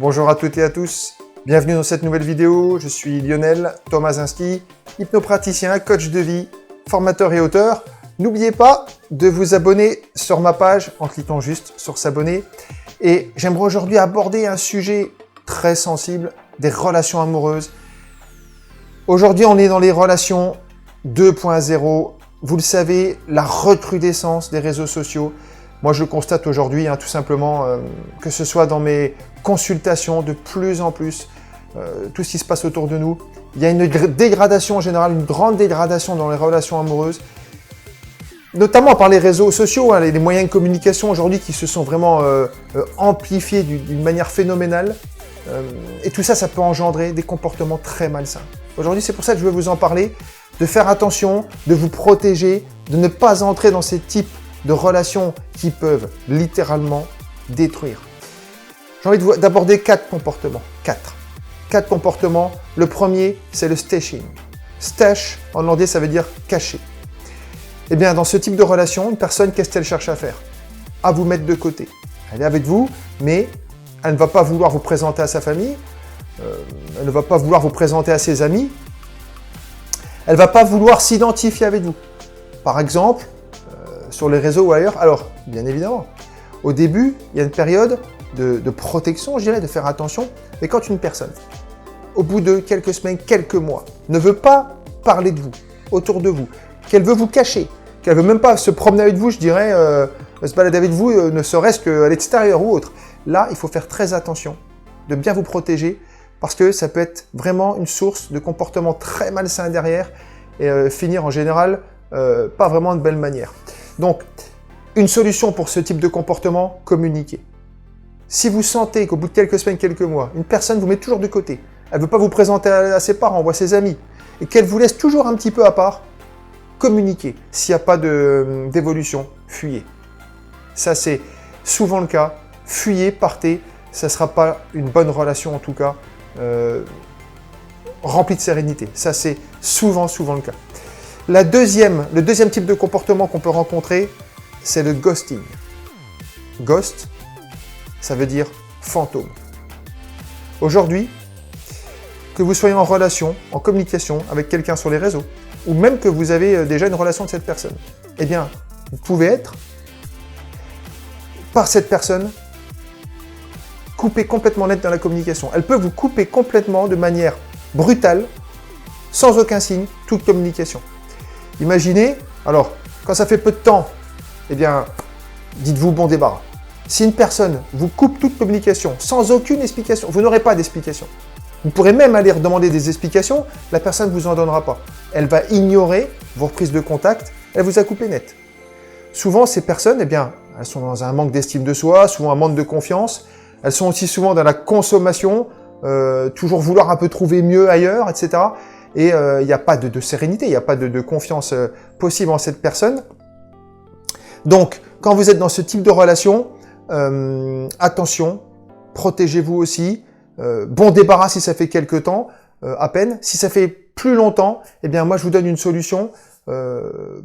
Bonjour à toutes et à tous, bienvenue dans cette nouvelle vidéo. Je suis Lionel Tomasinski, hypnopraticien, coach de vie, formateur et auteur. N'oubliez pas de vous abonner sur ma page en cliquant juste sur s'abonner. Et j'aimerais aujourd'hui aborder un sujet très sensible, des relations amoureuses. Aujourd'hui, on est dans les relations 2.0. Vous le savez, la recrudescence des réseaux sociaux. Moi, je constate aujourd'hui, tout simplement, que ce soit dans mes consultations, de plus en plus, tout ce qui se passe autour de nous, il y a une dégradation en général, une grande dégradation dans les relations amoureuses, notamment par les réseaux sociaux, les moyens de communication aujourd'hui qui se sont vraiment amplifiés d'une manière phénoménale. Et tout ça, ça peut engendrer des comportements très malsains. Aujourd'hui, c'est pour ça que je veux vous en parler, de faire attention, de vous protéger, de ne pas entrer dans ces types de relations qui peuvent littéralement détruire. J'ai envie d'aborder 4 comportements. 4 comportements. Le premier, c'est le stashing. Stash, en anglais, ça veut dire cacher. Eh bien, dans ce type de relation, une personne, qu'est-ce qu'elle cherche à faire? À vous mettre de côté. Elle est avec vous, mais elle ne va pas vouloir vous présenter à sa famille, elle ne va pas vouloir vous présenter à ses amis, elle ne va pas vouloir s'identifier avec vous. Par exemple, sur les réseaux ou ailleurs. Alors, bien évidemment, au début, il y a une période de protection, je dirais, de faire attention. Mais quand une personne, au bout de quelques semaines, quelques mois, ne veut pas parler de vous, autour de vous, qu'elle veut vous cacher, qu'elle ne veut même pas se promener avec vous, je dirais, se balader avec vous, ne serait-ce qu'à l'extérieur ou autre. Là, il faut faire très attention, de bien vous protéger, parce que ça peut être vraiment une source de comportements très malsains derrière, et finir en général pas vraiment de belle manière. Donc, une solution pour ce type de comportement, communiquer. Si vous sentez qu'au bout de quelques semaines, quelques mois, une personne vous met toujours de côté, elle ne veut pas vous présenter à ses parents ou à ses amis, et qu'elle vous laisse toujours un petit peu à part, communiquez. S'il n'y a pas d'évolution, fuyez. Ça, c'est souvent le cas. Fuyez, partez. Ça ne sera pas une bonne relation, en tout cas, remplie de sérénité. Ça, c'est souvent le cas. Le deuxième type de comportement qu'on peut rencontrer, c'est le ghosting. Ghost, ça veut dire fantôme. Aujourd'hui, que vous soyez en relation, en communication avec quelqu'un sur les réseaux, ou même que vous avez déjà une relation avec cette personne, eh bien, vous pouvez être, par cette personne, coupé complètement net dans la communication. Elle peut vous couper complètement de manière brutale, sans aucun signe, toute communication. Imaginez, alors, quand ça fait peu de temps, eh bien, dites-vous bon débarras. Si une personne vous coupe toute communication, sans aucune explication, vous n'aurez pas d'explication. Vous pourrez même aller demander des explications, la personne ne vous en donnera pas. Elle va ignorer vos reprises de contact, elle vous a coupé net. Souvent, ces personnes, eh bien, elles sont dans un manque d'estime de soi, souvent un manque de confiance, elles sont aussi souvent dans la consommation, toujours vouloir un peu trouver mieux ailleurs, etc. Et il n'y a pas de sérénité, il n'y a pas de confiance possible en cette personne. Donc, quand vous êtes dans ce type de relation, attention, protégez-vous aussi. Bon débarras si ça fait quelque temps, à peine. Si ça fait plus longtemps, eh bien moi je vous donne une solution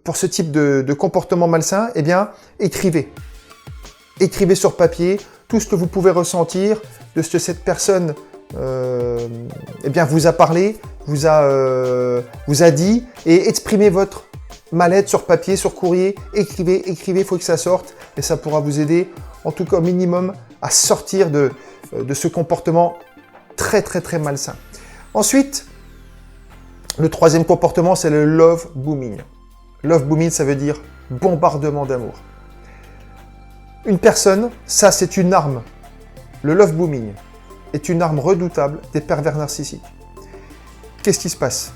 pour ce type de comportement malsain. Eh bien, écrivez. Écrivez sur papier tout ce que vous pouvez ressentir de ce que cette personne eh bien, vous a parlé, vous a dit, et exprimez votre mal-être sur papier, sur courrier, écrivez, il faut que ça sorte, et ça pourra vous aider, en tout cas au minimum, à sortir de ce comportement très malsain. Ensuite, le troisième comportement, c'est le love booming. Love booming, ça veut dire bombardement d'amour. Une personne, ça c'est une arme. Le love booming est une arme redoutable des pervers narcissiques. Qu'est-ce qui se passe?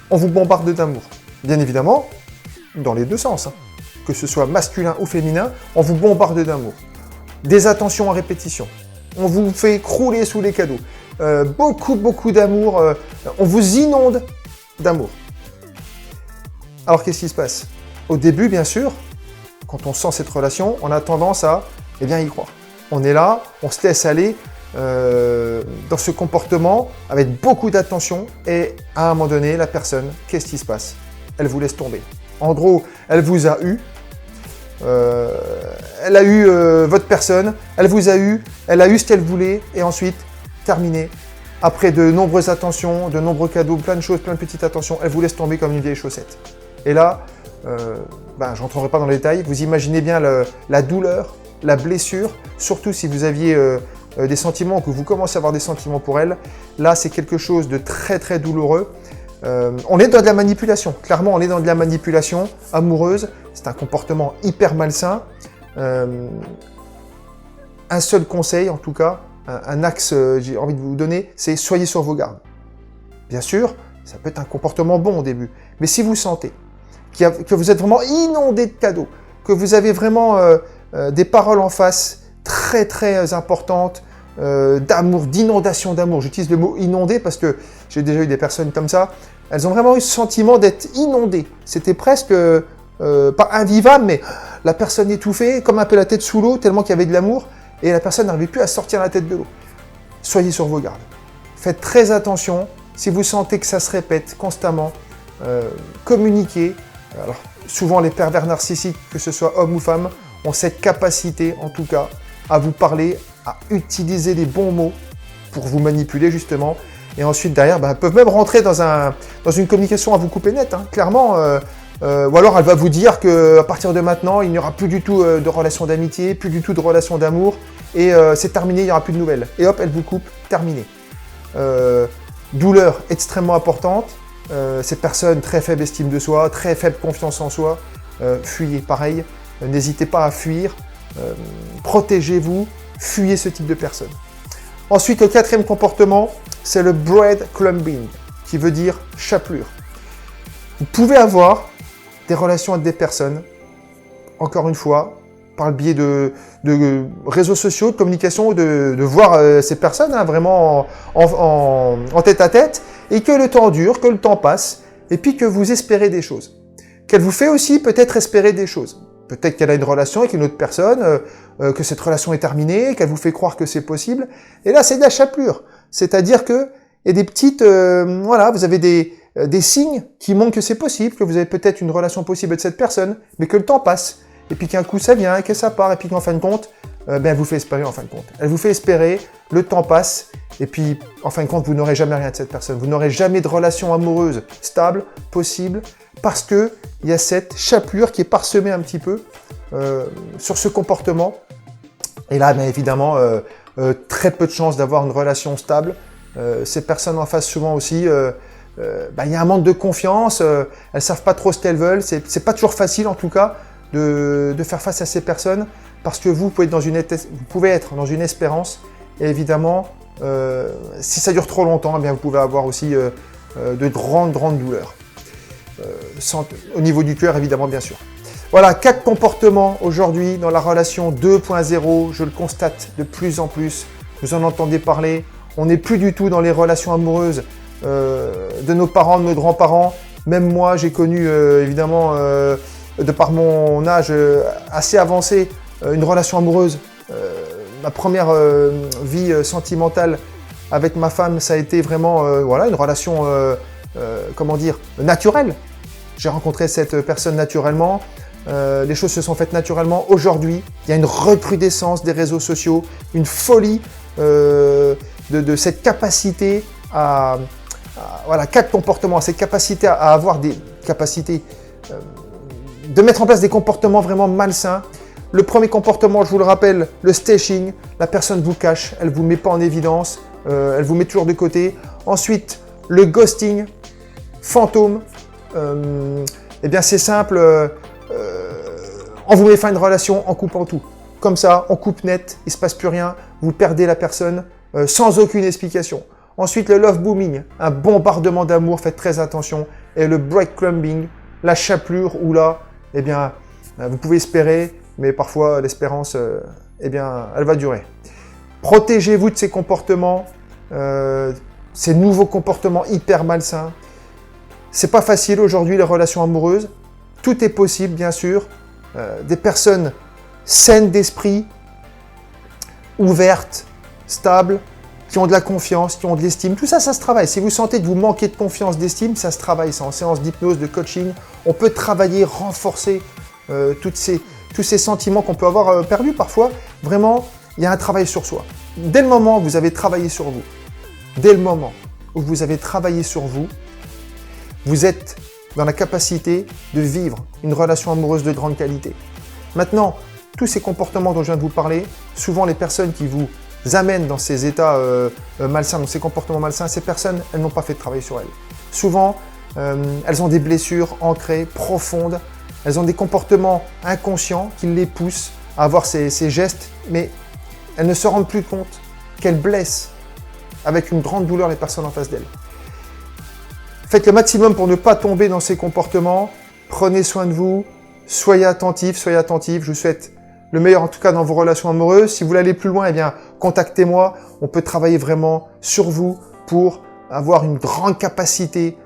On vous bombarde d'amour. Bien évidemment, dans les deux sens, que ce soit masculin ou féminin, on vous bombarde d'amour. Des attentions à répétition. On vous fait crouler sous les cadeaux. Beaucoup d'amour. On vous inonde d'amour. Alors, qu'est-ce qui se passe? Au début, bien sûr, quand on sent cette relation, on a tendance à y croire. On est là, on se laisse aller dans ce comportement avec beaucoup d'attention et à un moment donné, la personne, qu'est-ce qui se passe? Elle vous laisse tomber. En gros, elle vous a eu, Elle a eu votre personne, elle vous a eu, elle a eu ce qu'elle voulait, et ensuite, terminé. Après de nombreuses attentions, de nombreux cadeaux, plein de choses, plein de petites attentions, elle vous laisse tomber comme une vieille chaussette. Et là, je rentrerai pas dans les détails, vous imaginez bien la douleur, la blessure, surtout si vous aviez des sentiments, que vous commencez à avoir des sentiments pour elle. Là, c'est quelque chose de très très douloureux. On est dans de la manipulation, clairement on est dans de la manipulation amoureuse, c'est un comportement hyper malsain. Un seul conseil en tout cas, un axe j'ai envie de vous donner, c'est soyez sur vos gardes. Bien sûr, ça peut être un comportement bon au début, mais si vous sentez que vous êtes vraiment inondé de cadeaux, que vous avez vraiment des paroles en face très très importantes, d'amour, d'inondation d'amour, j'utilise le mot inondé parce que j'ai déjà eu des personnes comme ça, elles ont vraiment eu ce sentiment d'être inondées, c'était presque, pas invivable, mais la personne étouffée, comme un peu la tête sous l'eau, tellement qu'il y avait de l'amour, et la personne n'arrivait plus à sortir la tête de l'eau. Soyez sur vos gardes. Faites très attention, si vous sentez que ça se répète constamment, communiquez. Alors, souvent les pervers narcissiques, que ce soit hommes ou femmes, ont cette capacité, en tout cas, à vous parler, à utiliser les bons mots pour vous manipuler, justement. Et ensuite, derrière, peuvent même rentrer dans une communication à vous couper net, hein, clairement. Ou alors, elle va vous dire qu'à partir de maintenant, il n'y aura plus du tout de relation d'amitié, plus du tout de relation d'amour, et c'est terminé, il n'y aura plus de nouvelles. Et hop, elle vous coupe, terminé. Douleur extrêmement importante. Ces personnes très faible estime de soi, très faible confiance en soi, fuyez, pareil. N'hésitez pas à fuir, protégez-vous, fuyez ce type de personnes. Ensuite, le quatrième comportement, c'est le breadcrumbing, qui veut dire chapelure. Vous pouvez avoir des relations avec des personnes, encore une fois, par le biais de réseaux sociaux, de communication, de voir ces personnes hein, vraiment en tête à tête, et que le temps dure, que le temps passe, et puis que vous espérez des choses. Qu'elle vous fait aussi peut-être espérer des choses. Peut-être qu'elle a une relation avec une autre personne, que cette relation est terminée, qu'elle vous fait croire que c'est possible. Et là, c'est de la chapelure. C'est-à-dire que il y a des petites... voilà, vous avez des signes qui montrent que c'est possible, que vous avez peut-être une relation possible avec cette personne, mais que le temps passe. Et puis qu'un coup, ça vient, et que ça part, et puis qu'en fin de compte, elle vous fait espérer en fin de compte. Elle vous fait espérer, le temps passe, et puis en fin de compte, vous n'aurez jamais rien de cette personne. Vous n'aurez jamais de relation amoureuse stable, possible, parce que il y a cette chapelure qui est parsemée un petit peu sur ce comportement. Et là, bien évidemment, très peu de chances d'avoir une relation stable. Ces personnes en face, souvent aussi, il y a un manque de confiance, elles savent pas trop ce qu'elles veulent. C'est pas toujours facile, en tout cas, de faire face à ces personnes, parce que vous pouvez être dans une espérance, et évidemment, si ça dure trop longtemps, eh bien, vous pouvez avoir aussi de grandes douleurs. Au niveau du cœur, évidemment, bien sûr. Voilà, 4 comportements aujourd'hui dans la relation 2.0, je le constate de plus en plus, vous en entendez parler, on n'est plus du tout dans les relations amoureuses de nos parents, de nos grands-parents. Même moi, j'ai connu, évidemment, de par mon âge assez avancé, une relation amoureuse. Ma première vie sentimentale avec ma femme, ça a été vraiment une relation, naturelle. J'ai rencontré cette personne naturellement, les choses se sont faites naturellement. Aujourd'hui, il y a une recrudescence des réseaux sociaux, une folie de cette capacité à 4 comportements, cette capacité à avoir des capacités, de mettre en place des comportements vraiment malsains. Le premier comportement, je vous le rappelle, le stashing, la personne vous cache, elle ne vous met pas en évidence, elle vous met toujours de côté. Ensuite, le ghosting, fantôme, eh bien c'est simple, on vous met fin à une relation en coupant tout. Comme ça, on coupe net, il ne se passe plus rien, vous perdez la personne sans aucune explication. Ensuite, le love booming, un bombardement d'amour, faites très attention. Et le breadcrumbing, la chapelure, où là, eh bien, vous pouvez espérer, mais parfois l'espérance, eh bien, elle va durer. Protégez-vous de ces comportements, ces nouveaux comportements hyper malsains. C'est pas facile aujourd'hui, les relations amoureuses. Tout est possible, bien sûr. Des personnes saines d'esprit, ouvertes, stables, qui ont de la confiance, qui ont de l'estime. Tout ça, ça se travaille. Si vous sentez que vous manquez de confiance, d'estime, ça se travaille. C'est en séance d'hypnose, de coaching. On peut travailler, renforcer toutes ces tous ces sentiments qu'on peut avoir perdus parfois. Vraiment, il y a un travail sur soi. Dès le moment où vous avez travaillé sur vous, dès le moment où vous avez travaillé sur vous, vous êtes dans la capacité de vivre une relation amoureuse de grande qualité. Maintenant, tous ces comportements dont je viens de vous parler, souvent les personnes qui vous amènent dans ces états malsains, dans ces comportements malsains, ces personnes, elles n'ont pas fait de travail sur elles. Souvent, elles ont des blessures ancrées, profondes, elles ont des comportements inconscients qui les poussent à avoir ces gestes, mais elles ne se rendent plus compte qu'elles blessent avec une grande douleur les personnes en face d'elles. Faites le maximum pour ne pas tomber dans ces comportements, prenez soin de vous, soyez attentifs, je vous souhaite le meilleur en tout cas dans vos relations amoureuses. Si vous voulez aller plus loin, eh bien, contactez-moi. On peut travailler vraiment sur vous pour avoir une grande capacité,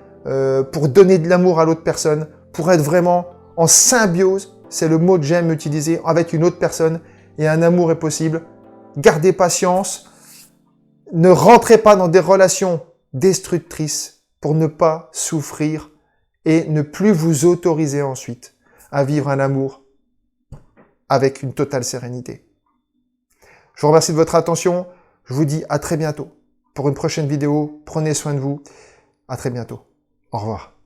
pour donner de l'amour à l'autre personne, pour être vraiment en symbiose, c'est le mot que j'aime utiliser, avec une autre personne, et un amour est possible. Gardez patience, ne rentrez pas dans des relations destructrices pour ne pas souffrir et ne plus vous autoriser ensuite à vivre un amour avec une totale sérénité. Je vous remercie de votre attention. Je vous dis à très bientôt pour une prochaine vidéo. Prenez soin de vous. À très bientôt. Au revoir.